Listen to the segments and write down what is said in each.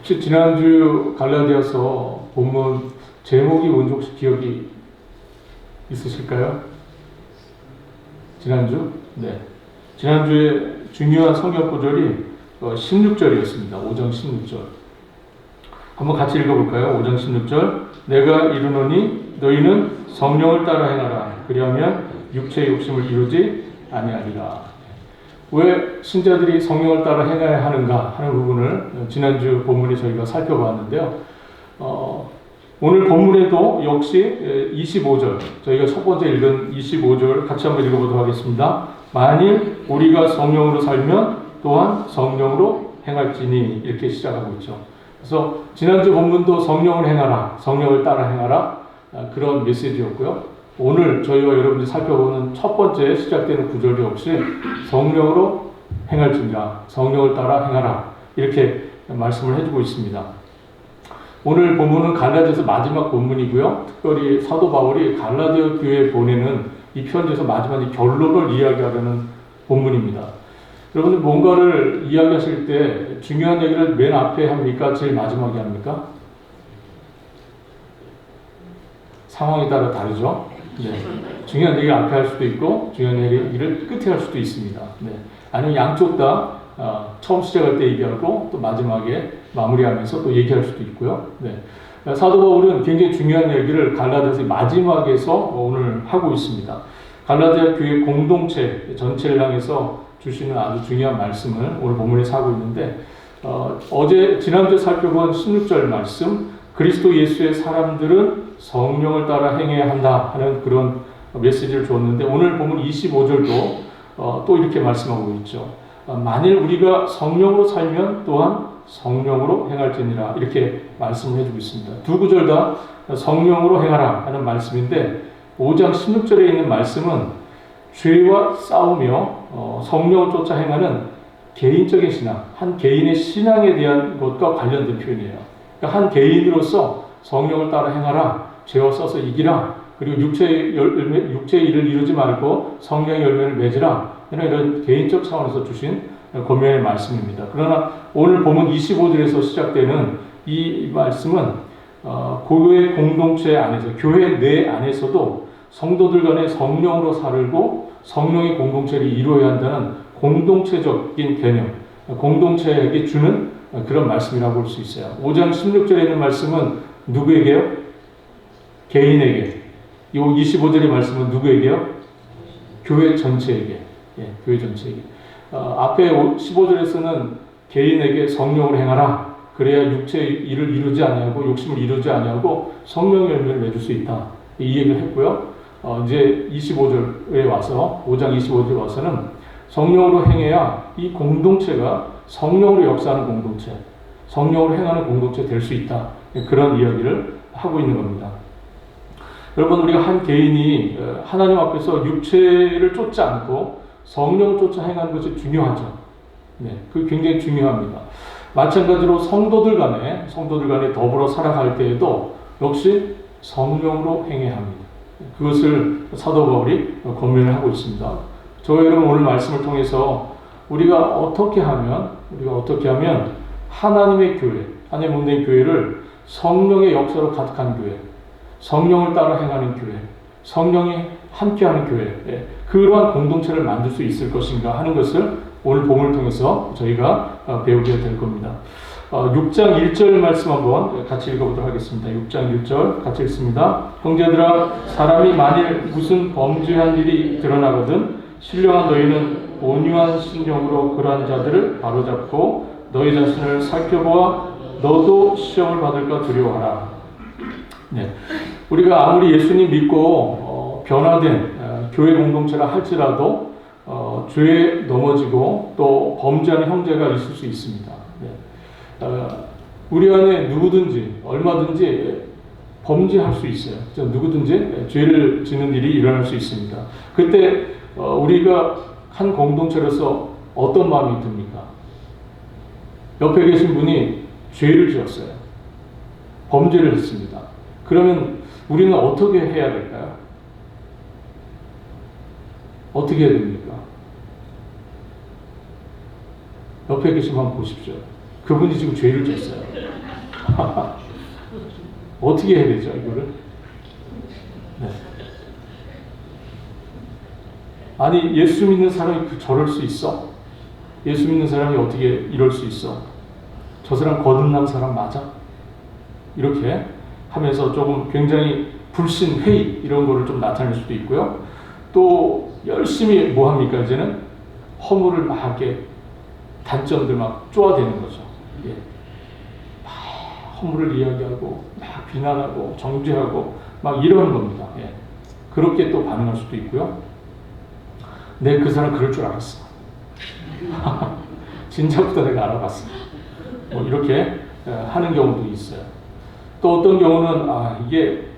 혹시 지난주 갈라디아서 본문 제목이 뭔지 혹시 기억이 있으실까요? 지난주? 네. 지난주에 중요한 성경 구절이 16절이었습니다. 5장 16절. 한번 같이 읽어볼까요? 5장 16절. 내가 이르노니 너희는 성령을 따라 행하라. 그리하면 육체의 욕심을 이루지 아니하리라. 왜 신자들이 성령을 따라 행해야 하는가 하는 부분을 지난주 본문에 저희가 살펴봤는데요. 오늘 본문에도 역시 25절, 저희가 첫 번째 읽은 25절 같이 한번 읽어보도록 하겠습니다. 만일 우리가 성령으로 살면 또한 성령으로 행할지니, 이렇게 시작하고 있죠. 그래서 지난주 본문도 성령을 행하라, 성령을 따라 행하라, 그런 메시지였고요. 오늘 저희와 여러분들이 살펴보는 첫 번째 시작되는 구절 역시 성령으로 행할지니라, 성령을 따라 행하라, 이렇게 말씀을 해주고 있습니다. 오늘 본문은 갈라디아서 마지막 본문이고요. 특별히 사도 바울이 갈라디아 교회에 보내는 이 편지에서 마지막 결론을 이야기하려는 본문입니다. 여러분들 뭔가를 이야기하실 때 중요한 얘기를 맨 앞에 합니까? 제일 마지막에 합니까? 상황에 따라 다르죠. 네. 중요한 얘기를 앞에 할 수도 있고 중요한 얘기를 끝에 할 수도 있습니다. 네. 아니면 양쪽 다 처음 시작할 때 얘기하고 또 마지막에 마무리하면서 또 얘기할 수도 있고요. 네. 사도 바울은 굉장히 중요한 얘기를 갈라디아서 마지막에서 오늘 하고 있습니다. 갈라디아 교회 공동체 전체를 향해서 주시는 아주 중요한 말씀을 오늘 본문에서 하고 있는데, 지난주에 살펴본 16절 말씀, 그리스도 예수의 사람들은 성령을 따라 행해야 한다 하는 그런 메시지를 줬는데, 오늘 보면 25절도 또 이렇게 말씀하고 있죠. 만일 우리가 성령으로 살면 또한 성령으로 행할지니라, 이렇게 말씀을 해주고 있습니다. 두 구절 다 성령으로 행하라 하는 말씀인데, 5장 16절에 있는 말씀은 죄와 싸우며 성령을 쫓아 행하는 개인적인 신앙, 한 개인의 신앙에 대한 것과 관련된 표현이에요. 그러니까 한 개인으로서 성령을 따라 행하라, 죄와 싸워서 이기라, 그리고 육체의 일을 이루지 말고 성령의 열매를 맺으라, 이런 개인적 차원에서 주신 권면의 말씀입니다. 그러나 오늘 보면 25절에서 시작되는 이 말씀은 교회 공동체 안에서, 교회 내 안에서도 성도들 간에 성령으로 살고 성령의 공동체를 이루어야 한다는 공동체적인 개념, 공동체에게 주는 그런 말씀이라고 볼 수 있어요. 5장 16절에 있는 말씀은 누구에게요? 개인에게. 이 25절의 말씀은 누구에게요? 교회 전체에게. 예, 교회 전체에게. 앞에 15절에서는 개인에게 성령을 행하라, 그래야 육체의 일을 이루지 아니하고 욕심을 이루지 아니하고 성령의 열매를 맺을 수 있다, 이 얘기를 했고요. 이제 25절에 와서, 5장 25절에 와서는 성령으로 행해야 이 공동체가 성령으로 역사하는 공동체, 성령으로 행하는 공동체 될 수 있다, 그런 이야기를 하고 있는 겁니다. 여러분, 우리가 한 개인이 하나님 앞에서 육체를 쫓지 않고 성령을 쫓아 행하는 것이 중요하죠. 네, 그게 굉장히 중요합니다. 마찬가지로 성도들 간에 더불어 살아갈 때에도 역시 성령으로 행해야 합니다. 그것을 사도 바울이 권면을 하고 있습니다. 저와 여러분, 오늘 말씀을 통해서 우리가 어떻게 하면 하나님의 교회, 하나님 운된 교회를 성령의 역사로 가득한 교회, 성령을 따라 행하는 교회, 성령이 함께하는 교회, 그러한 공동체를 만들 수 있을 것인가 하는 것을 오늘 본문을 통해서 저희가 배우게 될 겁니다. 6장 1절 말씀 한번 같이 읽어보도록 하겠습니다. 6장 1절 같이 읽습니다. 형제들아, 사람이 만일 무슨 범죄한 일이 드러나거든 신령한 너희는 온유한 심령으로 그러한 자들을 바로잡고 너희 자신을 살펴보아 너도 시험을 받을까 두려워하라. 네, 우리가 아무리 예수님 믿고 변화된 교회 공동체라 할지라도 죄에 넘어지고 또 범죄하는 형제가 있을 수 있습니다. 네. 우리 안에 누구든지 얼마든지 범죄할 수 있어요. 누구든지 죄를 짓는 일이 일어날 수 있습니다. 그때 우리가 한 공동체로서 어떤 마음이 듭니까? 옆에 계신 분이 죄를 지었어요. 범죄를 했습니다. 그러면 우리는 어떻게 해야 될까요? 어떻게 해야 됩니까? 옆에 계신 분 한번 보십시오. 그분이 지금 죄를 졌어요. 어떻게 해야 되죠, 이거를? 네. 아니, 예수 믿는 사람이 저럴 수 있어? 예수 믿는 사람이 어떻게 이럴 수 있어? 저 사람 거듭난 사람 맞아? 이렇게 하면서 조금 굉장히 불신, 회의 이런 거를 좀 나타낼 수도 있고요. 또 열심히 뭐 합니까? 이제는 허물을 막 이렇게 단점들 막 쪼아대는 거죠. 예. 막 허물을 이야기하고 막 비난하고 정죄하고 막 이러는 겁니다. 예. 그렇게 또 반응할 수도 있고요. 내 그 사람 그럴 줄 알았어. 진작부터 내가 알아봤어. 뭐 이렇게 하는 경우도 있어요. 또 어떤 경우는 이게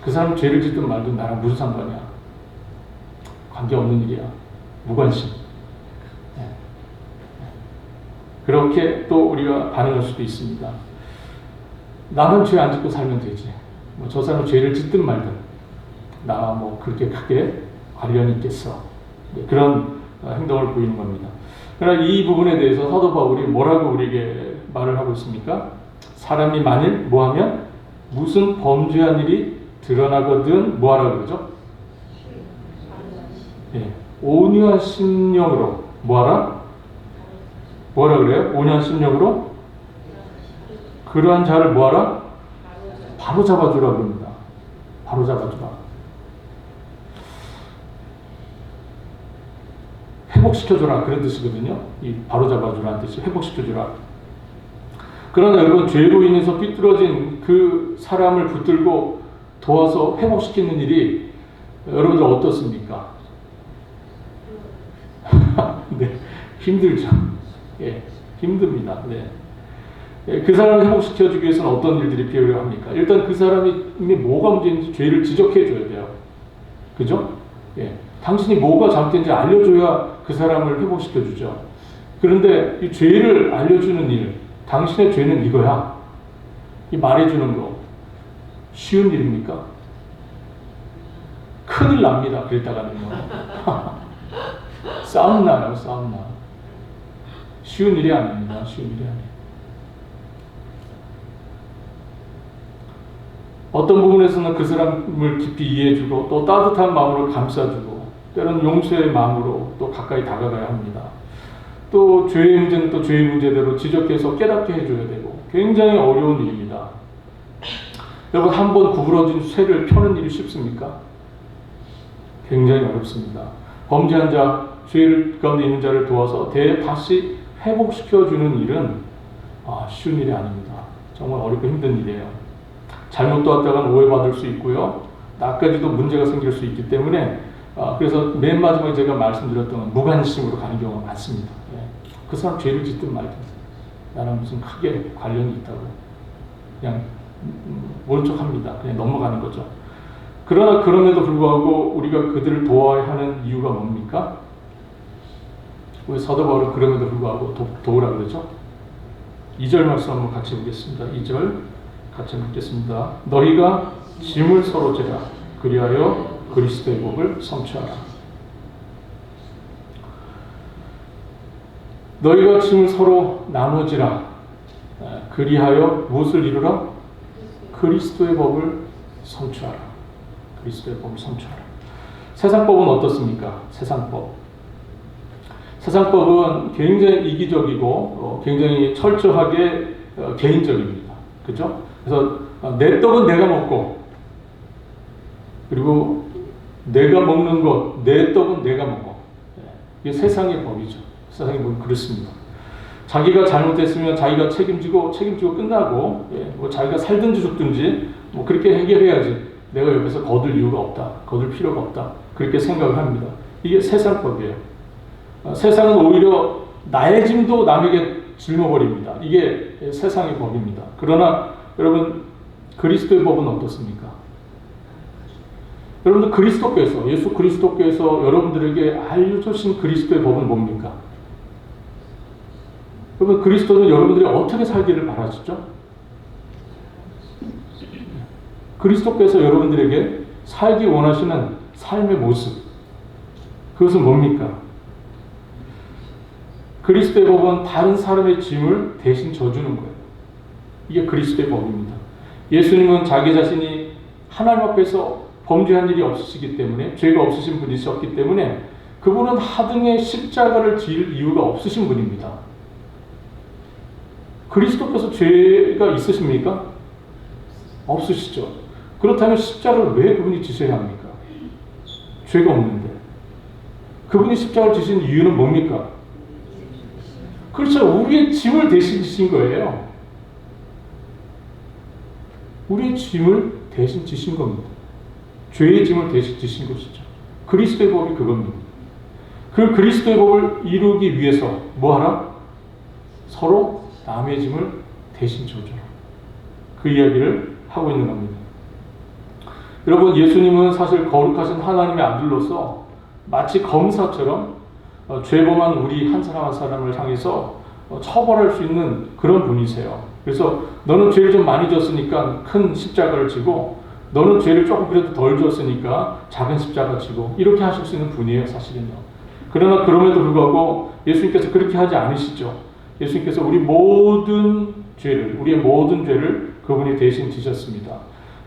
그 사람 죄를 짓든 말든 나랑 무슨 상관이야. 관계없는 일이야. 무관심. 네. 그렇게 또 우리가 반응할 수도 있습니다. 나는 죄 안 짓고 살면 되지. 뭐 저 사람 죄를 짓든 말든 나 뭐 그렇게 크게 관련이 있겠어. 네, 그런 행동을 보이는 겁니다. 그러나 이 부분에 대해서 사도 바울이 뭐라고 우리에게 말을 하고 있습니까? 사람이 만일 뭐하면 무슨 범죄한 일이 드러나거든 뭐하라고 그러죠? 예, 온유한 심령으로 뭐하라? 뭐라 그래요? 온유한 심령으로 그러한 자를 뭐하라? 바로 잡아주라 그럽니다. 바로 잡아주라. 회복시켜주라 그런 뜻이거든요. 이 바로 잡아주라는 뜻이 회복시켜주라. 그러나 여러분 죄로 인해서 삐뚤어진 그 사람을 붙들고 도와서 회복시키는 일이 여러분들 어떻습니까? 네, 힘들죠. 예, 힘듭니다. 네. 예, 그 사람을 회복시켜주기 위해서는 어떤 일들이 필요합니까? 일단 그 사람이 뭐가 문제인지 죄를 지적해줘야 돼요. 그죠? 예, 당신이 뭐가 잘못된지 알려줘야 그 사람을 회복시켜주죠. 그런데 이 죄를 알려주는 일, 당신의 죄는 이거야. 이 말해주는 거 쉬운 일입니까? 큰일 납니다. 그랬다가는요. 싸움 나요. 싸움 나. 쉬운 일이 아닙니다. 쉬운 일이 아니에요. 어떤 부분에서는 그 사람을 깊이 이해해주고 또 따뜻한 마음으로 감싸주고 때로는 용서의 마음으로 또 가까이 다가가야 합니다. 또 죄의 문제는 또 죄의 문제대로 지적해서 깨닫게 해줘야 되고 굉장히 어려운 일입니다. 여러분 한번 구부러진 쇠를 펴는 일이 쉽습니까? 굉장히 어렵습니다. 범죄한 자, 죄 가운데 있는 자를 도와서 다시 회복시켜주는 일은 쉬운 일이 아닙니다. 정말 어렵고 힘든 일이에요. 잘못 도왔다가는 오해받을 수 있고요. 나까지도 문제가 생길 수 있기 때문에 그래서 맨 마지막에 제가 말씀드렸던 무관심으로 가는 경우가 많습니다. 예. 그 사람 죄를 짓든 말든 나랑 무슨 크게 관련이 있다고 그냥 모른 척합니다. 그냥 넘어가는 거죠. 그러나 그럼에도 불구하고 우리가 그들을 도와야 하는 이유가 뭡니까? 왜 사도 바울은 그럼에도 불구하고 도우라 그러죠? 2절 말씀 한번 같이 보겠습니다. 2절 같이 읽겠습니다. 너희가 짐을 서로 지라 그리하여 그리스도의 복을 성취하라. 너희가 짐을 서로 나누지라 그리하여 무엇을 이루라? 그리스도의 법을 성취하라. 그리스도의 법을 성취하라. 세상법은 어떻습니까? 세상법. 세상법은 굉장히 이기적이고 굉장히 철저하게 개인적입니다. 그죠? 그래서 내 떡은 내가 먹고 그리고 내가 먹는 것, 내 떡은 내가 먹어. 이게 세상의 법이죠. 세상의 법은 그렇습니다. 자기가 잘못했으면 자기가 책임지고 끝나고 뭐 자기가 살든지 죽든지 뭐 그렇게 해결해야지 내가 옆에서 거둘 이유가 없다. 거둘 필요가 없다. 그렇게 생각을 합니다. 이게 세상법이에요. 세상은 오히려 나의 짐도 남에게 짊어버립니다. 이게 세상의 법입니다. 그러나 여러분 그리스도의 법은 어떻습니까? 여러분들 그리스도께서 예수 그리스도께서 여러분들에게 알려주신 그리스도의 법은 뭡니까? 여러분 그리스도는 여러분들이 어떻게 살기를 바라시죠? 그리스도께서 여러분들에게 살기 원하시는 삶의 모습 그것은 뭡니까? 그리스도의 법은 다른 사람의 짐을 대신 져주는 거예요. 이게 그리스도의 법입니다. 예수님은 자기 자신이 하나님 앞에서 범죄한 일이 없으시기 때문에, 죄가 없으신 분이셨기 때문에 그분은 하등의 십자가를 지을 이유가 없으신 분입니다. 그리스도께서 죄가 있으십니까? 없으시죠. 그렇다면 십자가를 왜 그분이 지셔야 합니까? 죄가 없는데. 그분이 십자가를 지신 이유는 뭡니까? 그렇죠. 우리의 짐을 대신 지신 거예요. 우리의 짐을 대신 지신 겁니다. 죄의 짐을 대신 지신 것이죠. 그리스도의 법이 그겁니다. 그 그리스도의 법을 이루기 위해서 뭐하라? 서로 남의 짐을 대신 져줘라. 그 이야기를 하고 있는 겁니다. 여러분, 예수님은 사실 거룩하신 하나님의 아들로서 마치 검사처럼 죄범한 우리 한 사람 한 사람을 향해서 처벌할 수 있는 그런 분이세요. 그래서 너는 죄를 좀 많이 졌으니까 큰 십자가를 지고, 너는 죄를 조금 그래도 덜 졌으니까 작은 십자가 지고, 이렇게 하실 수 있는 분이에요, 사실은요. 그러나 그럼에도 불구하고 예수님께서 그렇게 하지 않으시죠. 예수님께서 우리의 모든 죄를 그분이 대신 지셨습니다.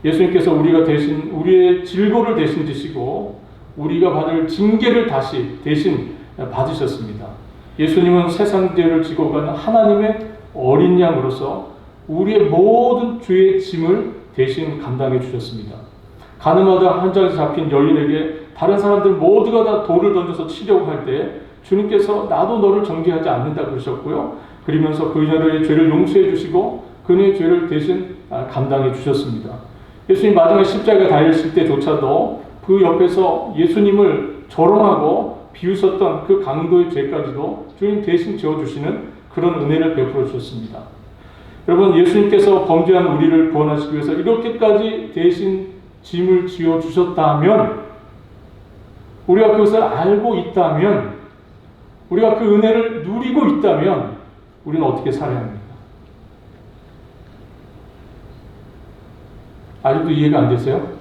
예수님께서 우리가 대신, 우리의 질고를 대신 지시고 우리가 받을 징계를 다시 대신 받으셨습니다. 예수님은 세상 죄를 지고 가는 하나님의 어린 양으로서 우리의 모든 죄의 짐을 대신 감당해 주셨습니다. 가늠하다 현장에서 잡힌 여인에게 다른 사람들 모두가 다 돌을 던져서 치려고 할 때 주님께서 나도 너를 정죄하지 않는다 그러셨고요. 그러면서 그녀의 죄를 용서해 주시고 그녀의 죄를 대신 감당해 주셨습니다. 예수님 마지막 십자가에 달리실 때조차도 그 옆에서 예수님을 조롱하고 비웃었던 그 강도의 죄까지도 주님 대신 지어주시는 그런 은혜를 베풀어 주셨습니다. 여러분, 예수님께서 범죄한 우리를 구원하시기 위해서 이렇게까지 대신 짐을 지어주셨다면, 우리가 그것을 알고 있다면, 우리가 그 은혜를 누리고 있다면 우리는 어떻게 살아야 합니까? 아직도 이해가 안 되세요?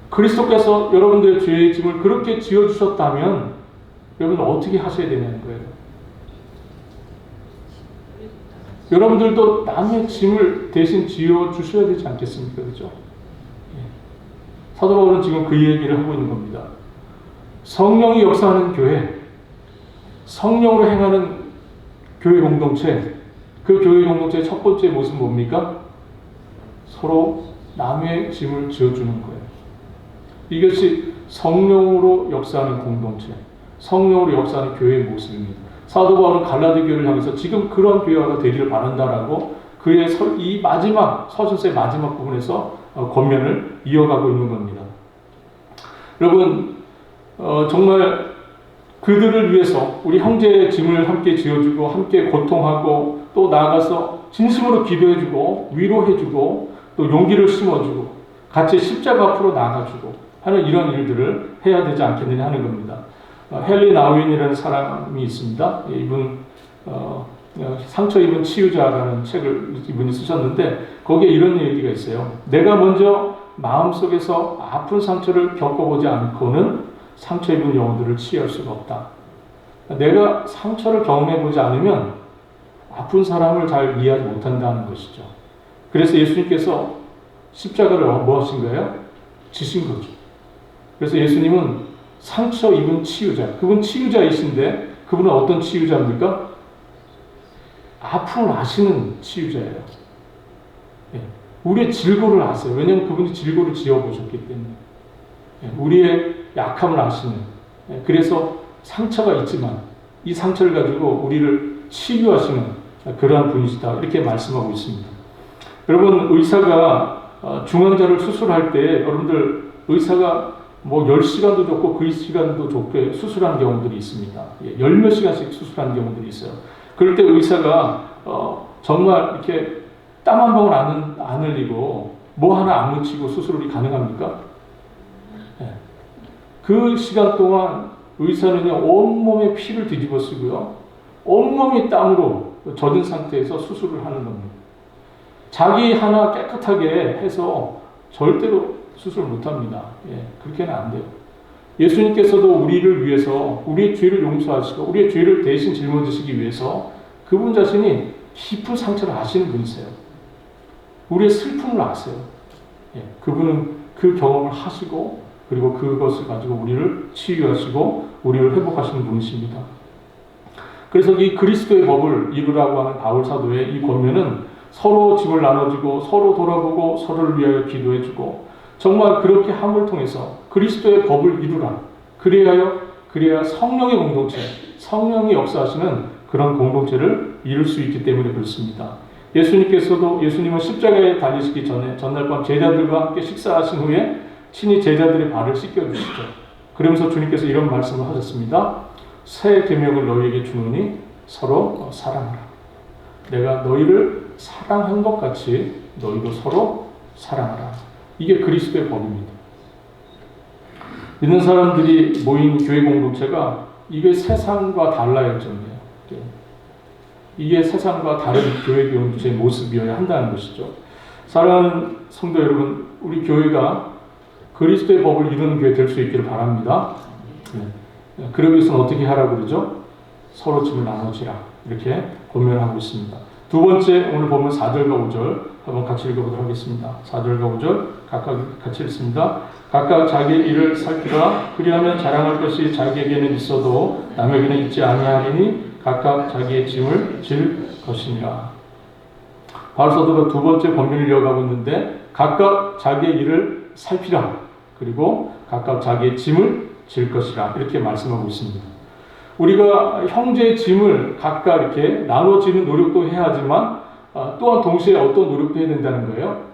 그리스도께서 여러분들의 죄의 짐을 그렇게 지어주셨다면 여러분은 어떻게 하셔야 되냐는 거예요. 여러분들도 남의 짐을 대신 지어주셔야 되지 않겠습니까? 그렇죠? 사도 바울은 지금 그 얘기를 하고 있는 겁니다. 성령이 역사하는 교회, 성령으로 행하는 교회 공동체, 그 교회 공동체의 첫 번째 모습은 뭡니까? 서로 남의 짐을 지어주는 거예요. 이것이 성령으로 역사하는 공동체, 성령으로 역사하는 교회의 모습입니다. 사도 바울은 갈라디 교회를 향해서 지금 그런 교회가 되기를 바란다라고 그의 이 마지막 서신서의 마지막 부분에서 권면을 이어가고 있는 겁니다. 여러분, 정말 그들을 위해서 우리 형제의 짐을 함께 지어주고 함께 고통하고 또 나아가서 진심으로 기도해주고 위로해주고 또 용기를 심어주고 같이 십자가 앞으로 나아가주고 하는 이런 일들을 해야 되지 않겠느냐 하는 겁니다. 헨리 나우인이라는 사람이 있습니다. 이분 상처 입은 치유자라는 책을 이분이 쓰셨는데 거기에 이런 얘기가 있어요. 내가 먼저 마음속에서 아픈 상처를 겪어보지 않고는 상처 입은 영혼들을 치유할 수가 없다. 내가 상처를 경험해보지 않으면 아픈 사람을 잘 이해하지 못한다는 것이죠. 그래서 예수님께서 십자가를 뭐 하신 거예요? 지신 거죠. 그래서 예수님은 상처 입은 치유자, 그분 치유자이신데 그분은 어떤 치유자입니까? 아픔을 아시는 치유자예요. 우리의 질고를 아세요. 왜냐하면 그분이 질고를 지어보셨기 때문에. 우리의 약함을 아시는, 그래서 상처가 있지만 이 상처를 가지고 우리를 치유하시는 그러한 분이시다, 이렇게 말씀하고 있습니다. 여러분, 의사가 중환자를 수술할 때 여러분들 의사가 뭐 10시간도 좋고 그 시간도 좋게 수술한 경우들이 있습니다. 10몇 시간씩 수술한 경우들이 있어요. 그럴 때 의사가 정말 이렇게 땀 한 방울 안 흘리고 뭐 하나 안 묻히고 수술이 가능합니까? 그 시간 동안 의사는요, 온몸에 피를 뒤집어 쓰고요, 온몸이 땀으로 젖은 상태에서 수술을 하는 겁니다. 자기 하나 깨끗하게 해서 절대로 수술 못합니다. 그렇게는 안 돼요. 예수님께서도 우리를 위해서 우리의 죄를 용서하시고 우리의 죄를 대신 짊어지시기 위해서 그분 자신이 깊은 상처를 아시는 분이세요. 우리의 슬픔을 아세요. 그분은 그 경험을 하시고 그리고 그것을 가지고 우리를 치유하시고 우리를 회복하시는 분이십니다. 그래서 이 그리스도의 법을 이루라고 하는 바울 사도의 이 권면은 서로 짐을 나눠주고 서로 돌아보고 서로를 위하여 기도해주고 정말 그렇게 함을 통해서 그리스도의 법을 이루라. 그래야 성령의 공동체, 성령이 역사하시는 그런 공동체를 이룰 수 있기 때문에 그렇습니다. 예수님은 십자가에 달리시기 전에 전날 밤 제자들과 함께 식사하신 후에 친히 제자들의 발을 씻겨주시죠. 그러면서 주님께서 이런 말씀을 하셨습니다. 새 계명을 너희에게 주노니 서로 사랑하라. 내가 너희를 사랑한 것 같이 너희도 서로 사랑하라. 이게 그리스도의 법입니다. 믿는 사람들이 모인 교회 공동체가 이게 세상과 달라야 정도예요. 이게 세상과 다른 교회 공동체의 모습이어야 한다는 것이죠. 사랑하는 성도 여러분, 우리 교회가 그리스도의 법을 이루는 교회 될 수 있기를 바랍니다. 그러기 위해서는 어떻게 하라고 그러죠? 서로 짐을 나눠지라. 이렇게 권면하고 있습니다. 두 번째, 오늘 보면 4절과 5절 한번 같이 읽어보도록 하겠습니다. 4절과 5절 각각 같이 읽습니다. 각각 자기의 일을 살피라. 그리하면 자랑할 것이 자기에게는 있어도 남에게는 있지 아니하리니 각각 자기의 짐을 질 것이니라. 바울 사도가 두 번째 권면을 이어가고 있는데 각각 자기의 일을 살피라. 그리고 각각 자기의 짐을 질 것이라. 이렇게 말씀하고 있습니다. 우리가 형제의 짐을 각각 이렇게 나눠지는 노력도 해야 하지만 또한 동시에 어떤 노력도 해야 된다는 거예요.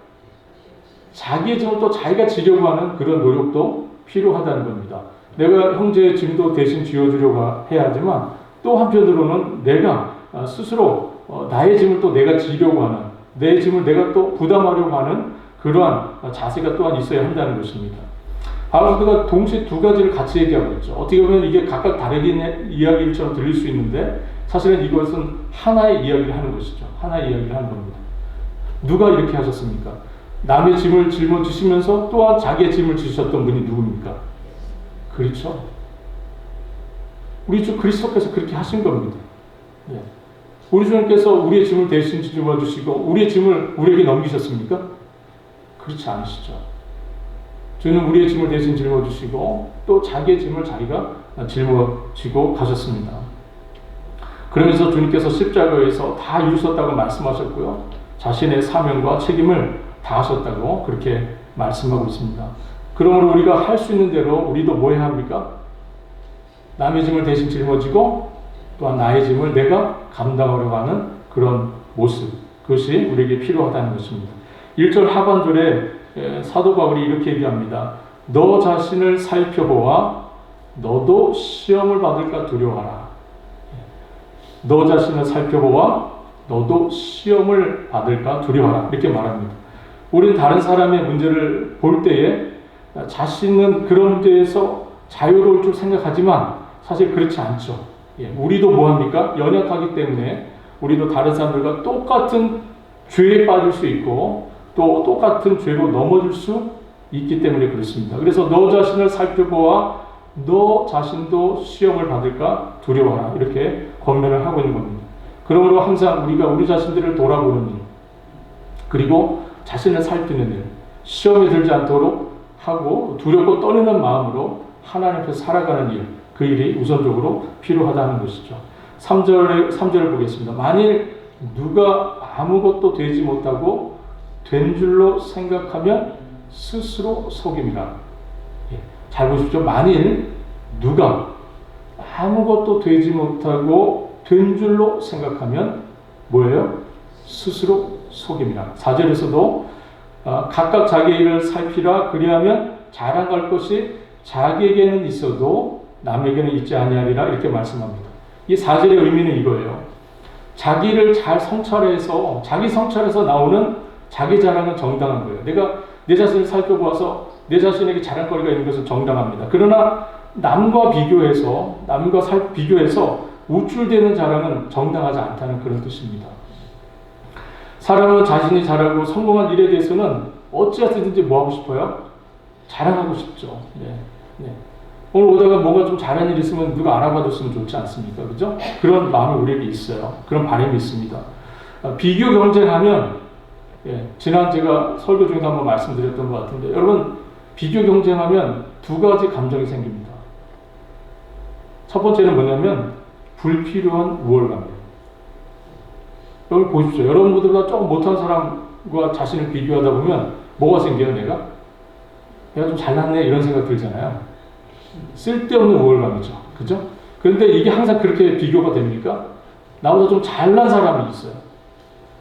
자기의 짐을 또 자기가 지려고 하는 그런 노력도 필요하다는 겁니다. 내가 형제의 짐도 대신 지어주려고 해야 하지만 또 한편으로는 내가 스스로 나의 짐을 또 내가 지려고 하는, 내 짐을 내가 또 부담하려고 하는 그러한 자세가 또한 있어야 한다는 것입니다. 바울 사도가 동시에 두 가지를 같이 얘기하고 있죠. 어떻게 보면 이게 각각 다르게 이야기처럼 들릴 수 있는데 사실은 이것은 하나의 이야기를 하는 것이죠. 하나의 이야기를 하는 겁니다. 누가 이렇게 하셨습니까? 남의 짐을 짊어지시면서 또한 자기의 짐을 지셨던 분이 누굽니까? 그렇죠. 우리 주 그리스도께서 그렇게 하신 겁니다. 우리 주님께서 우리의 짐을 대신 짊어지시고 우리의 짐을 우리에게 넘기셨습니까? 그렇지 않으시죠. 주는 우리의 짐을 대신 짊어지시고 또 자기의 짐을 자기가 짊어지고 가셨습니다. 그러면서 주님께서 십자가에서 다 이루셨다고 말씀하셨고요. 자신의 사명과 책임을 다하셨다고 그렇게 말씀하고 있습니다. 그러므로 우리가 할 수 있는 대로 우리도 뭐 해야 합니까? 남의 짐을 대신 짊어지고 또한 나의 짐을 내가 감당하려고 하는 그런 모습, 그것이 우리에게 필요하다는 것입니다. 1절 하반절에 사도 바울이 이렇게 얘기합니다. 너 자신을 살펴보아 너도 시험을 받을까 두려워하라. 너 자신을 살펴보아 너도 시험을 받을까 두려워하라. 이렇게 말합니다. 우리는 다른 사람의 문제를 볼 때에 자신은 그런 문제에서 자유로울 줄 생각하지만 사실 그렇지 않죠. 우리도 뭐합니까? 연약하기 때문에 우리도 다른 사람들과 똑같은 죄에 빠질 수 있고 또 똑같은 죄로 넘어질 수 있기 때문에 그렇습니다. 그래서 너 자신을 살펴보아 너 자신도 시험을 받을까 두려워하라. 이렇게 권면을 하고 있는 겁니다. 그러므로 항상 우리가 우리 자신들을 돌아보는 일, 그리고 자신을 살피는 일, 시험에 들지 않도록 하고 두렵고 떨리는 마음으로 하나님 앞에서 살아가는 일, 그 일이 우선적으로 필요하다는 것이죠. 3절을 보겠습니다. 만일 누가 아무것도 되지 못하고 된 줄로 생각하면 스스로 속임이라. 잘 보십시오. 만일 누가 아무것도 되지 못하고 된 줄로 생각하면 뭐예요? 스스로 속임이라. 4절에서도 각각 자기의 일을 살피라. 그리하면 자랑할 것이 자기에게는 있어도 남에게는 있지 아니하리라. 이렇게 말씀합니다. 이 4절의 의미는 이거예요. 자기를 잘 성찰해서 자기 성찰에서 나오는 자기 자랑은 정당한 거예요. 내가 내 자신을 살펴보아서 내 자신에게 자랑거리가 있는 것은 정당합니다. 그러나 남과 비교해서 우쭐대는 자랑은 정당하지 않다는 그런 뜻입니다. 사람은 자신이 잘하고 성공한 일에 대해서는 어찌하든지 뭐 하고 싶어요? 자랑하고 싶죠. 오늘 오다가 뭔가 좀 잘한 일 있으면 누가 알아봐줬으면 좋지 않습니까? 그죠? 그런 마음이 우리에게 있어요. 그런 바람이 있습니다. 비교 경쟁하면, 지난 제가 설교 중에도 한번 말씀드렸던 것 같은데, 여러분, 비교 경쟁하면 두 가지 감정이 생깁니다. 첫 번째는 뭐냐면, 불필요한 우월감이에요. 여러분 보십시오. 여러분들보다 조금 못한 사람과 자신을 비교하다 보면, 뭐가 생겨요, 내가 좀 잘났네, 이런 생각 들잖아요. 쓸데없는 우월감이죠. 그죠? 그런데 이게 항상 그렇게 비교가 됩니까? 나보다 좀 잘난 사람이 있어요.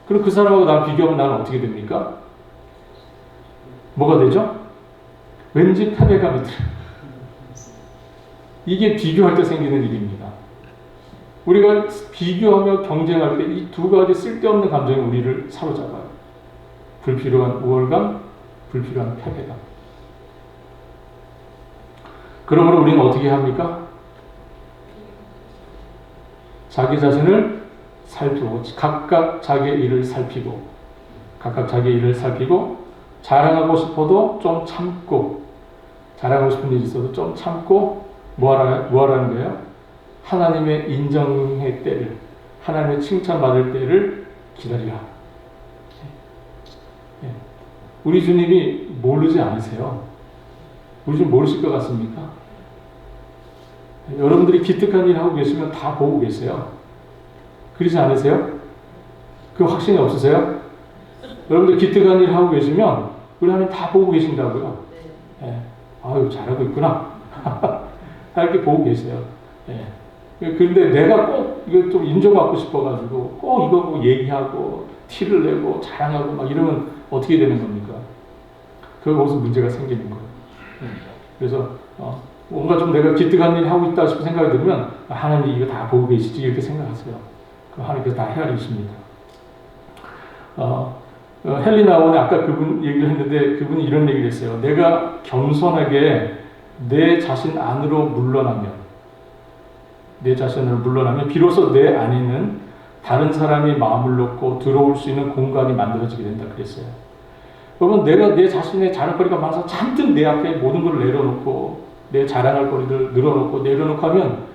그럼 그 사람하고 나 비교하면 나는 어떻게 됩니까? 뭐가 되죠? 왠지 패배감이 들어요. 이게 비교할 때 생기는 일입니다. 우리가 비교하며 경쟁할 때 이 두 가지 쓸데없는 감정이 우리를 사로잡아요. 불필요한 우월감, 불필요한 패배감. 그러므로 우리는 어떻게 합니까? 자기 자신을 살피고, 각각 자기의 일을 살피고, 자랑하고 싶어도 좀 참고, 자랑하고 싶은 일이 있어도 좀 참고, 뭐 하라는 거예요? 하나님의 인정의 때를, 하나님의 칭찬받을 때를 기다리라. 우리 주님이 모르지 않으세요? 우리 좀 모르실 것 같습니까? 여러분들이 기특한 일 하고 계시면 다 보고 계세요. 그러지 않으세요? 그 확신이 없으세요? 여러분들 기특한 일 하고 계시면 우리 하나님 다 보고 계신다고요. 아유, 잘하고 있구나. 이렇게 보고 계세요. 그런데 내가 꼭 이거 좀 인정받고 싶어가지고 꼭 이거 보고 얘기하고 티를 내고 자랑하고 막 이러면 어떻게 되는 겁니까? 거기서 문제가 생기는 거예요. 그래서 뭔가 좀 내가 기특한 일 하고 있다 싶은 생각이 들면 하나님 이거 다 보고 계시지 이렇게 생각하세요. 하나님께서 다 헤아리십니다. 헬리나오는 아까 그분 얘기를 했는데 그분이 이런 얘기를 했어요. 내가 겸손하게 내 자신 안으로 물러나면 비로소 내 안에는 다른 사람이 마음을 놓고 들어올 수 있는 공간이 만들어지게 된다 그랬어요. 여러분, 내가 내 자신의 자랑거리가 많아서 잔뜩 내 앞에 모든 걸 내려놓고 내 자랑할 거리를 늘어놓고 내려놓고 하면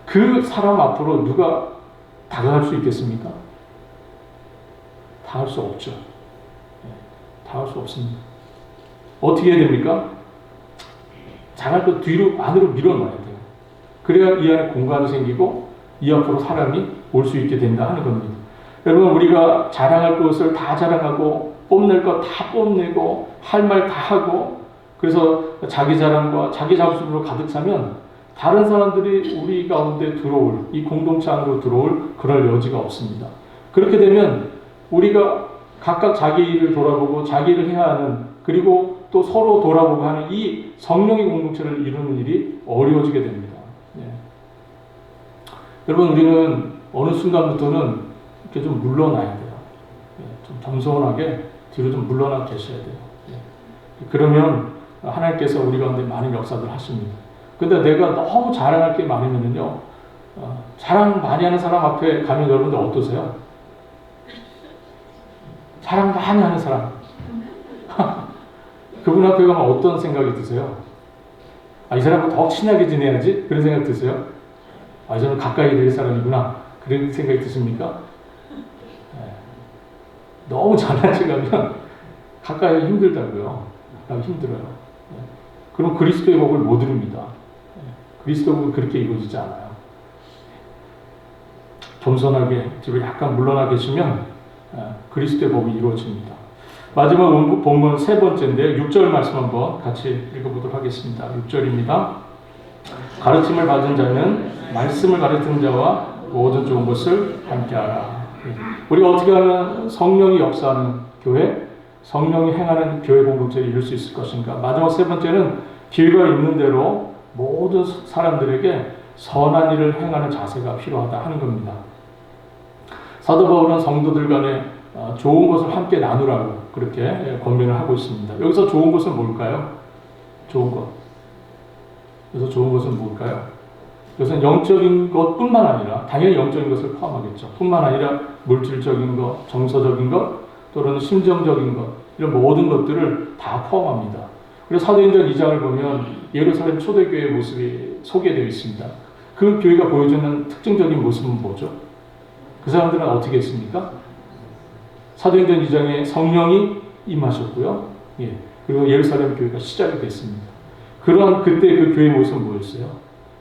그 사람 앞으로 누가 다가갈 수 있겠습니까? 다가갈 수 없죠. 다가갈 수 없습니다. 어떻게 해야 됩니까? 자갈 것 뒤로 안으로 밀어넣어야 돼요. 그래야 이 안에 공간이 생기고 이 앞으로 사람이 올 수 있게 된다 하는 겁니다. 여러분, 우리가 자랑할 것을 다 자랑하고 뽐낼 것 다 뽐내고 할 말 다 하고 그래서 자기 자랑과 자기 자부심으로 가득 차면 다른 사람들이 우리 가운데 들어올, 이 공동체 안으로 들어올 그럴 여지가 없습니다. 그렇게 되면 우리가 각각 자기 일을 돌아보고 자기 일을 해야 하는, 그리고 또 서로 돌아보고 하는 이 성령의 공동체를 이루는 일이 어려워지게 됩니다. 여러분, 우리는 어느 순간부터는 이렇게 좀 물러나야 돼요. 좀 겸손하게 뒤로 좀 물러나 계셔야 돼요. 그러면 하나님께서 우리 가운데 많은 역사들 하십니다. 근데 내가 너무 자랑할 게 많으면요, 자랑 많이 하는 사람 앞에 가면 여러분들 어떠세요? 자랑 많이 하는 사람. 그분 앞에 가면 어떤 생각이 드세요? 이 사람과 더 친하게 지내야지? 그런 생각 드세요? 저는 가까이 될 사람이구나. 그런 생각이 드십니까? 너무 잘나지 가면 가까이 힘들다고요. 힘들어요. 그럼 그리스도의 복을 못 이룹니다. 그리스도의 복은 그렇게 이루어지지 않아요. 겸손하게 뒤로 약간 물러나 계시면 그리스도의 복이 이루어집니다. 마지막 본문 세 번째인데요. 6절 말씀 한번 같이 읽어보도록 하겠습니다. 6절입니다. 가르침을 받은 자는 말씀을 가르치는 자와 모든 좋은 것을 함께하라. 우리가 어떻게 하면 성령이 역사하는 교회, 성령이 행하는 교회 공동체를 이룰 수 있을 것인가. 마지막 세 번째는 길과 있는 대로 모든 사람들에게 선한 일을 행하는 자세가 필요하다 하는 겁니다. 사도 바울은 성도들 간에 좋은 것을 함께 나누라고 그렇게 권면을 하고 있습니다. 여기서 좋은 것은 뭘까요? 좋은 것. 그래서 좋은 것은 뭘까요? 그것은 영적인 것뿐만 아니라 당연히 영적인 것을 포함하겠죠. 뿐만 아니라 물질적인 것, 정서적인 것, 또는 심정적인 것, 이런 모든 것들을 다 포함합니다. 그래서 사도행전 2장을 보면 예루살렘 초대교회의 모습이 소개되어 있습니다. 그 교회가 보여주는 특징적인 모습은 뭐죠? 그 사람들은 어떻게 했습니까? 사도행전 2장에 성령이 임하셨고요. 예. 그리고 예루살렘 교회가 시작이 됐습니다. 그러한 그때 그 교회의 모습은 뭐였어요?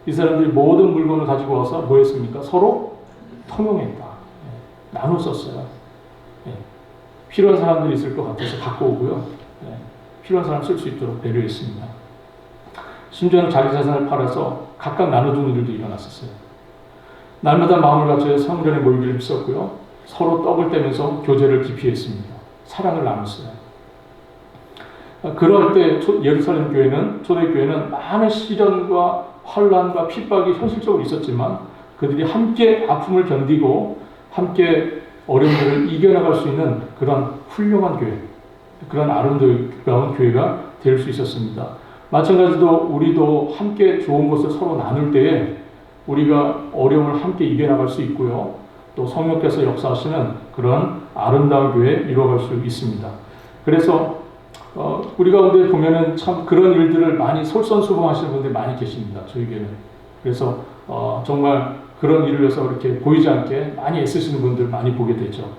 이 사람들이 모든 물건을 가지고 와서 뭐 했습니까? 서로 통용했다. 예. 나눠 썼어요. 예. 필요한 사람들이 있을 것 같아서 갖고 오고요. 예. 필요한 사람 쓸 수 있도록 배려했습니다. 심지어는 자기 자산을 팔아서 각각 나눠주는 일도 일어났었어요. 날마다 마음을 갖춰 성전에 모이기를 했었고요. 서로 떡을 떼면서 교제를 기피했습니다. 사랑을 나눴어요. 그럴 때 예루살렘 교회는, 초대교회는 많은 시련과 환란과 핍박이 현실적으로 있었지만 그들이 함께 아픔을 견디고 함께 어려움들을 이겨나갈 수 있는 그런 훌륭한 교회, 그런 아름다운 교회가 될 수 있었습니다. 마찬가지로 우리도 함께 좋은 것을 서로 나눌 때에 우리가 어려움을 함께 이겨나갈 수 있고요. 또 성령께서 역사하시는 그런 아름다운 교회 이루어갈 수 있습니다. 그래서 우리 가운데 보면은 참 그런 일들을 많이 솔선수범하시는 분들이 많이 계십니다. 저희에게는. 그래서 정말 그런 일을 위해서 이렇게 보이지 않게 많이 애쓰시는 분들 많이 보게 되죠.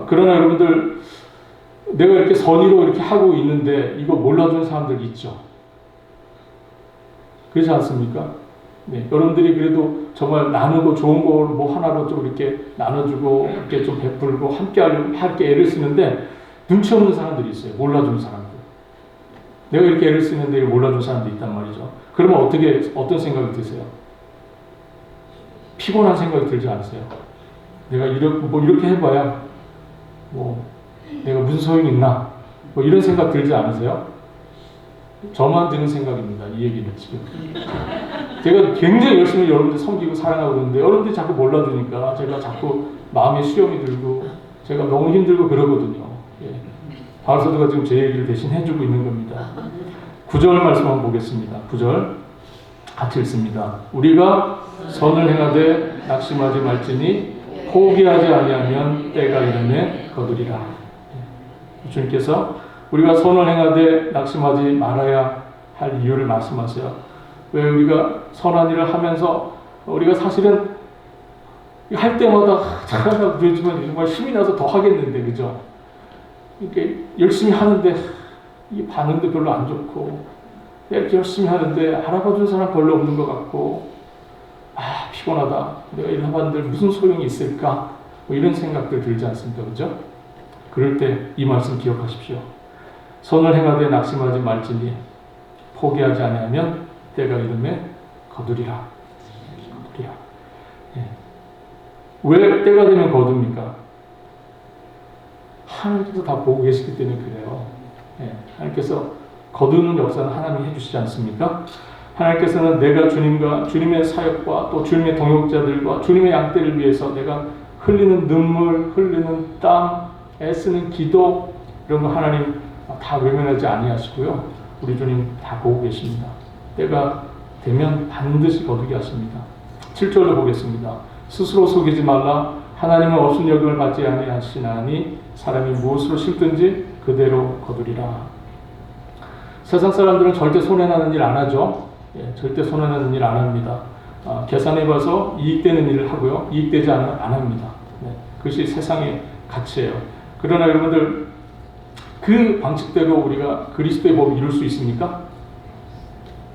그러나 여러분들 내가 이렇게 선의로 이렇게 하고 있는데 이거 몰라주는 사람들 있죠. 그렇지 않습니까? 네, 여러분들이 그래도 정말 나누고 좋은 걸 뭐 하나로 좀 이렇게 나눠주고 이렇게 좀 베풀고 함께 하려고 이렇게 애를 쓰는데 눈치 없는 사람들이 있어요. 몰라주는 사람들. 내가 이렇게 애를 쓰는데 몰라주는 사람들이 있단 말이죠. 그러면 어떤 생각이 드세요? 피곤한 생각이 들지 않으세요? 내가 이렇게 해봐야 내가 무슨 소용이 있나? 이런 생각 들지 않으세요? 저만 드는 생각입니다. 이 얘기는 지금. 제가 굉장히 열심히 여러분들 섬기고 사랑하고 그러는데 여러분들이 자꾸 몰라주니까 제가 자꾸 마음에 수염이 들고 제가 너무 힘들고 그러거든요. 예. 바울사도가 지금 제 얘기를 대신 해주고 있는 겁니다. 9절 말씀 한번 보겠습니다. 9절 같이 읽습니다. 우리가 선을 행하되 낙심하지 말지니 포기하지 아니하면 때가 이르매 거두리라. 예. 주님께서 우리가 선을 행하되 낙심하지 말아야 할 이유를 말씀하세요. 왜 우리가 선한 일을 하면서 우리가 사실은 할 때마다 잘하다고 그러지만 정말 힘이 나서 더 하겠는데, 그죠? 이렇게 열심히 하는데 이 반응도 별로 안 좋고 이렇게 열심히 하는데 알아봐준 사람 별로 없는 것 같고 피곤하다. 내가 이런 사람들 무슨 소용이 있을까? 이런 생각들 들지 않습니까? 그죠? 그럴 때 이 말씀 기억하십시오. 선을 행하되 낙심하지 말지니 포기하지 아니하면 때가 이르매 거두리라. 거두리라. 예. 왜 때가 되면 거둡니까? 하나님께서 다 보고 계시기 때문에 그래요. 예. 하나님께서 거두는 역사는 하나님이 해주시지 않습니까? 하나님께서는 내가 주님의 사역과 또 주님의 동역자들과 주님의 양떼를 위해서 내가 흘리는 눈물, 흘리는 땀, 애쓰는 기도 이런 거 하나님 다 외면하지 아니하시고요. 우리 주님 다 보고 계십니다. 때가 되면 반드시 거두게 하십니다. 7절로 보겠습니다. 스스로 속이지 말라. 하나님은 없은 여김을 받지 아니하시나니 사람이 무엇으로 심든지 그대로 거두리라. 세상 사람들은 절대 손해나는 일 안 하죠. 예, 절대 손해나는 일 안 합니다. 계산해봐서 이익되는 일을 하고요. 이익되지 않으면 안 합니다. 네, 그것이 세상의 가치예요. 그러나 여러분들 그 방식대로 우리가 그리스도의 법을 이룰 수 있습니까?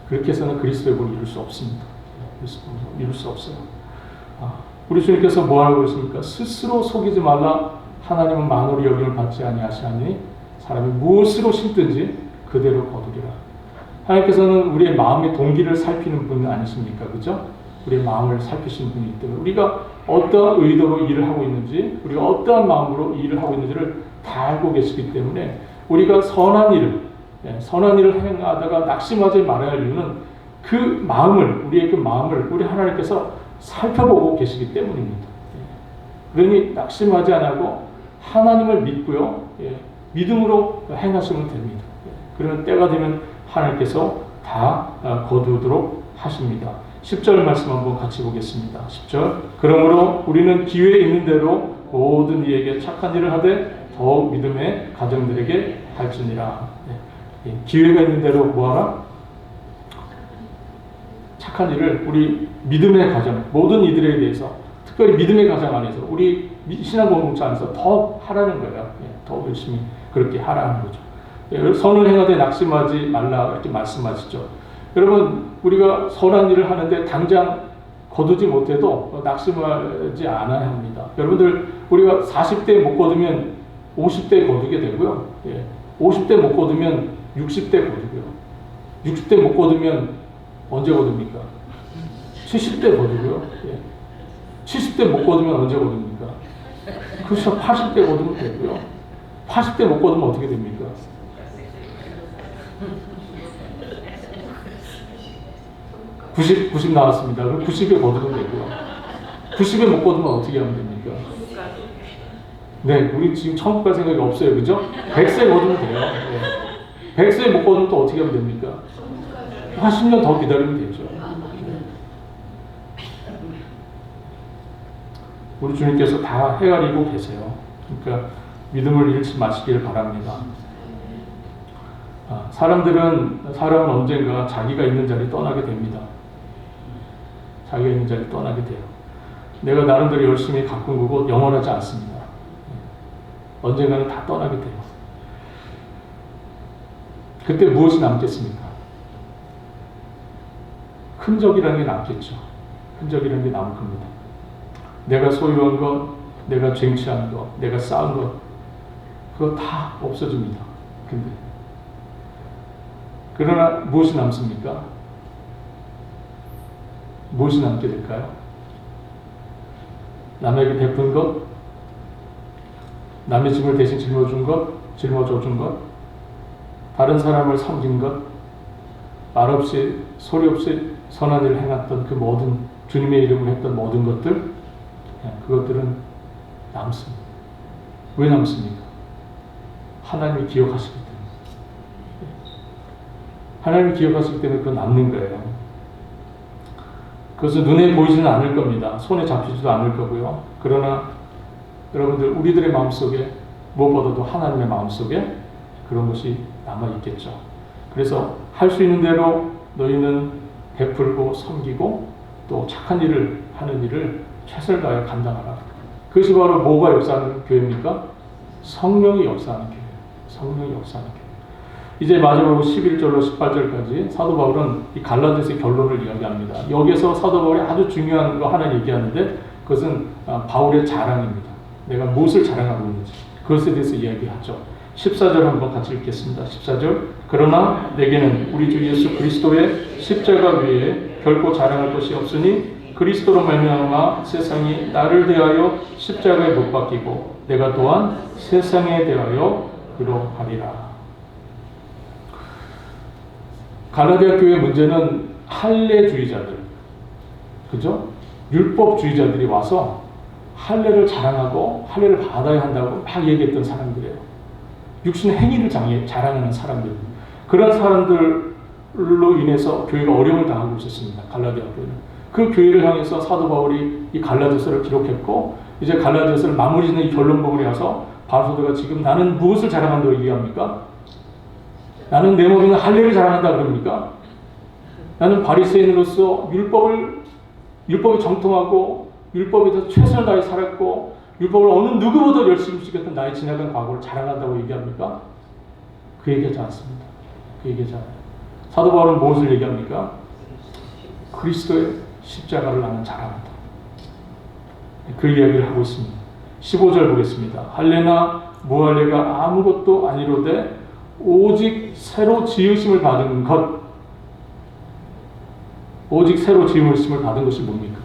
그렇게 해서는 그리스도의 법을 이룰 수 없습니다. 이룰 수 없어요. 우리 주님께서 뭐하라고 그러십니까? 스스로 속이지 말라. 하나님은 만으로 여김을 받지 아니하시나니 사람이 무엇으로 심든지 그대로 거두리라. 하나님께서는 우리의 마음의 동기를 살피는 분 아니십니까? 그죠? 우리의 마음을 살피시는 분이기 때문에 우리가 어떠한 의도로 일을 하고 있는지, 우리가 어떠한 마음으로 일을 하고 있는지를 다 알고 계시기 때문에 우리가 선한 일을 행하다가 낙심하지 말아야 할 이유는 그 마음을, 우리의 그 마음을 우리 하나님께서 살펴보고 계시기 때문입니다. 그러니 낙심하지 않고 하나님을 믿고요. 믿음으로 행하시면 됩니다. 그러면 때가 되면 하나님께서 다 거두도록 하십니다. 10절 말씀 한번 같이 보겠습니다. 10절. 그러므로 우리는 기회 있는 대로 모든 이에게 착한 일을 하되 더욱 믿음의 가정들에게 할지니라. 기회가 있는 대로 뭐하라? 착한 일을 우리 믿음의 가정, 모든 이들에 대해서, 특별히 믿음의 가정 안에서, 우리 신앙 공동체 안에서 더 하라는 거예요. 더 열심히 그렇게 하라는 거죠. 선을 행하되 낙심하지 말라 이렇게 말씀하시죠. 여러분, 우리가 선한 일을 하는데 당장 거두지 못해도 낙심하지 않아야 합니다. 여러분들, 우리가 40대 못 거두면 50대 거두게 되고요. 50대 못 거두면 60대 거두고요. 60대 못 거두면 언제 거둡니까? 70대 거두고요. 70대 못 거두면 언제 거둡니까? 그렇죠. 80대 거두면 되고요. 80대 못 거두면 어떻게 됩니까? 90 나왔습니다. 그럼 90에 거두면 되고요. 90에 못 거두면 어떻게 하면 됩니까? 네, 우리 지금 천국 갈 생각이 없어요. 그죠? 100세 거두면 돼요. 100세 못 거두면 또 어떻게 하면 됩니까? 한 10년 더 기다리면 되죠. 우리 주님께서 다 헤아리고 계세요. 그러니까 믿음을 잃지 마시기를 바랍니다. 사람은 언젠가 자기가 있는 자리 떠나게 됩니다. 자기가 있는 자리 떠나게 돼요. 내가 나름대로 열심히 가꾼 거고 영원하지 않습니다. 언젠가는 다 떠나게 돼요. 그때 무엇이 남겠습니까? 흔적이라는 게 남겠죠. 흔적이라는 게 남을 겁니다. 내가 소유한 것, 내가 쟁취한 것, 내가 쌓은 것, 그거 다 없어집니다. 근데 그러나 무엇이 남습니까? 무엇이 남게 될까요? 남에게 베푼 것, 남의 짐을 대신 짊어준 것, 짊어져준 것, 다른 사람을 섬긴 것, 말없이 소리 없이 선한 일을 해놨던 그 모든, 주님의 이름으로 했던 모든 것들, 그것들은 남습니다. 왜 남습니까? 하나님이 기억하시기 때문에. 하나님이 기억하시기 때문에 그건 남는 거예요. 그것은 눈에 보이지는 않을 겁니다. 손에 잡히지도 않을 거고요. 그러나 여러분들, 우리들의 마음속에, 무엇보다도 하나님의 마음속에 그런 것이 남아있겠죠. 그래서 할 수 있는 대로 너희는 베풀고 섬기고 또 착한 일을 하는 일을 최선을 다하여 감당하라. 그것이 바로 뭐가 역사하는 교회입니까? 성령이 역사하는 교회예요. 성령이 역사하는 교회. 이제 마지막으로 11절로 18절까지 사도 바울은 이 갈라디아서의 결론을 이야기합니다. 여기서 사도 바울이 아주 중요한 거 하나 얘기하는데, 그것은 바울의 자랑입니다. 내가 무엇을 자랑하고 있는지 그것에 대해서 이야기하죠. 14절 한번 같이 읽겠습니다. 14절. 그러나 내게는 우리 주 예수 그리스도의 십자가 외에 결코 자랑할 것이 없으니 그리스도로 말미암아 세상이 나를 대하여 십자가에 못 박히고 내가 또한 세상에 대하여 그러하리라. 갈라디아 교회의 문제는 할례주의자들, 그죠? 율법주의자들이 와서 할례를 자랑하고 할례를 받아야 한다고 막 얘기했던 사람들이에요. 육신의 행위를 자랑하는 사람들. 그런 사람들로 인해서 교회가 어려움을 당하고 있었습니다. 갈라디아 교회는. 그 교회를 향해서 사도 바울이 이 갈라디아서를 기록했고, 이제 갈라디아서를 마무리 짓는 이 결론부분에 와서 바울사도가 지금 나는 무엇을 자랑한다고 얘기합니까? 나는 내 몸에는 할례를 자랑한다 그럽니까? 나는 바리새인으로서 율법에 정통하고 율법에 대해서 최선을 다해 살았고 율법을 어느 누구보다 열심히 지켰던 나의 지나간 과거를 자랑한다고 얘기합니까? 그 얘기하지 않습니다. 그 얘기하지 않아요. 사도 바울은 무엇을 얘기합니까? 그리스도의 십자가를 나는 자랑한다. 그 이야기를 하고 있습니다. 15절 보겠습니다. 할례나 무할례가 아무것도 아니로되 오직 새로 지으심을 받은 것. 오직 새로 지으심을 받은 것이 뭡니까?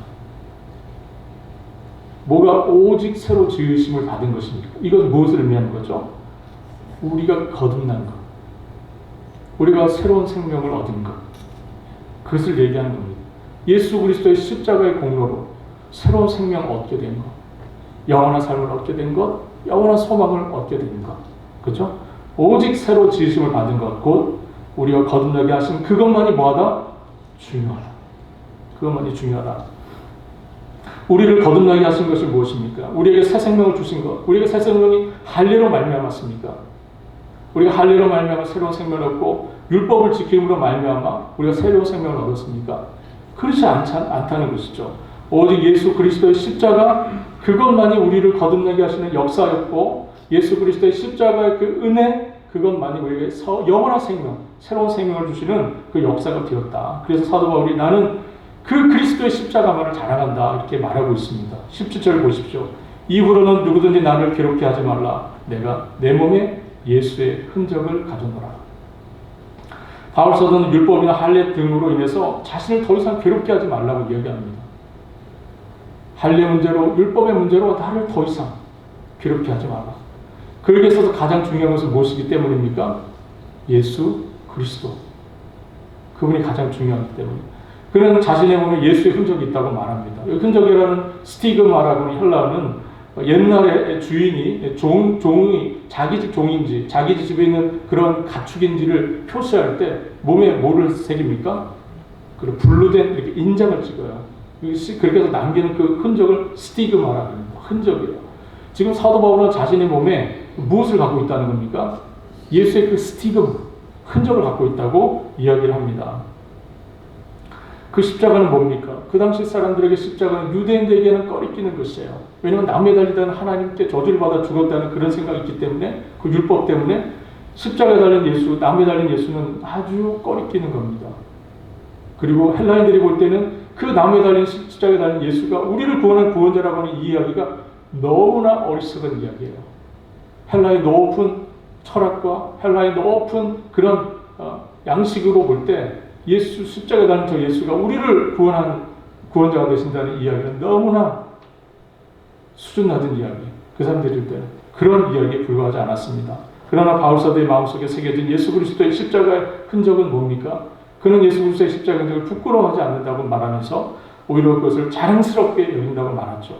뭐가 오직 새로 지으심을 받은 것입니까? 이것은 무엇을 의미하는 거죠? 우리가 거듭난 것. 우리가 새로운 생명을 얻은 것. 그것을 얘기하는 겁니다. 예수 그리스도의 십자가의 공로로 새로운 생명을 얻게 된 것. 영원한 삶을 얻게 된 것. 영원한 소망을 얻게 된 것. 그렇죠? 오직 새로 지으심을 받은 것, 곧 우리가 거듭나게 하신 그것만이 뭐하다? 중요하다. 그것만이 중요하다. 우리를 거듭나게 하신 것이 무엇입니까? 우리에게 새 생명을 주신 것. 우리에게 새 생명이 할례로 말미암았습니까? 우리가 할례로 말미암아 새로운 생명을 얻고 율법을 지킴으로 말미암아 우리가 새로운 생명을 얻었습니까? 그렇지 않다는 것이죠. 오직 예수 그리스도의 십자가 그것만이 우리를 거듭나게 하시는 역사였고 예수 그리스도의 십자가의 그 은혜 그것만이 우리에게 영원한 생명, 새로운 생명을 주시는 그 역사가 되었다. 그래서 사도 바울이 나는 그 그리스도의 십자가만을 자랑한다 이렇게 말하고 있습니다. 17절 보십시오. 이후로는 누구든지 나를 괴롭게 하지 말라. 내가 내 몸에 예수의 흔적을 가져노라. 바울 사도는 율법이나 할례 등으로 인해서 자신을 더 이상 괴롭게 하지 말라고 이야기합니다. 할례 문제로, 율법의 문제로 나를 더 이상 괴롭게 하지 말라. 그에게 있어서 가장 중요한 것은 무엇이기 때문입니까? 예수 그리스도. 그분이 가장 중요하기 때문에. 그는 자신의 몸에 예수의 흔적이 있다고 말합니다. 이 흔적이라는 스티그마라고 하는 헬라어는 옛날에 주인이 종이 자기 집 종인지 자기 집에 있는 그런 가축인지를 표시할 때 몸에 뭐를 새깁니까? 그리고 분류된 이렇게 인장을 찍어요. 그렇게 해서 남기는 그 흔적을 스티그마라고 합니다. 흔적이에요. 지금 사도 바울은 자신의 몸에 무엇을 갖고 있다는 겁니까? 예수의 그 스티그 흔적을 갖고 있다고 이야기를 합니다. 그 십자가는 뭡니까? 그 당시 사람들에게 십자가는 유대인들에게는 꺼리끼는 것이에요. 왜냐하면 나무에 달리던 하나님께 저주를 받아 죽었다는 그런 생각이 있기 때문에 그 율법 때문에 십자가에 달린 예수, 나무에 달린 예수는 아주 꺼리끼는 겁니다. 그리고 헬라인들이 볼 때는 그 나무에 달린 십자가에 달린 예수가 우리를 구원한 구원자라고 하는 이 이야기가 너무나 어리석은 이야기예요. 헬라의 높은 철학과 헬라의 높은 그런 양식으로 볼 때 예수 십자가에 달린 저 예수가 우리를 구원한 구원자가 되신다는 이야기는 너무나 수준 낮은 이야기. 그 사람들일 때는 그런 이야기에 불과하지 않았습니다. 그러나 바울 사도의 마음속에 새겨진 예수 그리스도의 십자가의 흔적은 뭡니까? 그는 예수 그리스도의 십자가의 흔적을 부끄러워하지 않는다고 말하면서 오히려 그것을 자랑스럽게 여긴다고 말하죠.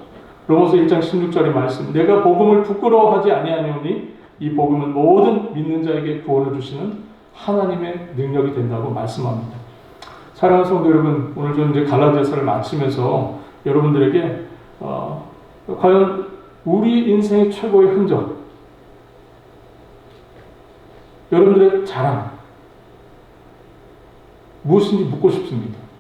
로마서 1장 16절의 말씀, 내가 복음을 부끄러워하지 아니하노니 이 복음은 모든 믿는 자에게 구원을 주시는 하나님의 능력이 된다고 말씀합니다. 사랑하는 성도 여러분, 오늘 저는 이제 갈라디아서를 마치면서 여러분들에게 과연 우리 인생의 최고의 흔적, 여러분들의 자랑 무엇인지 묻고 싶습니다.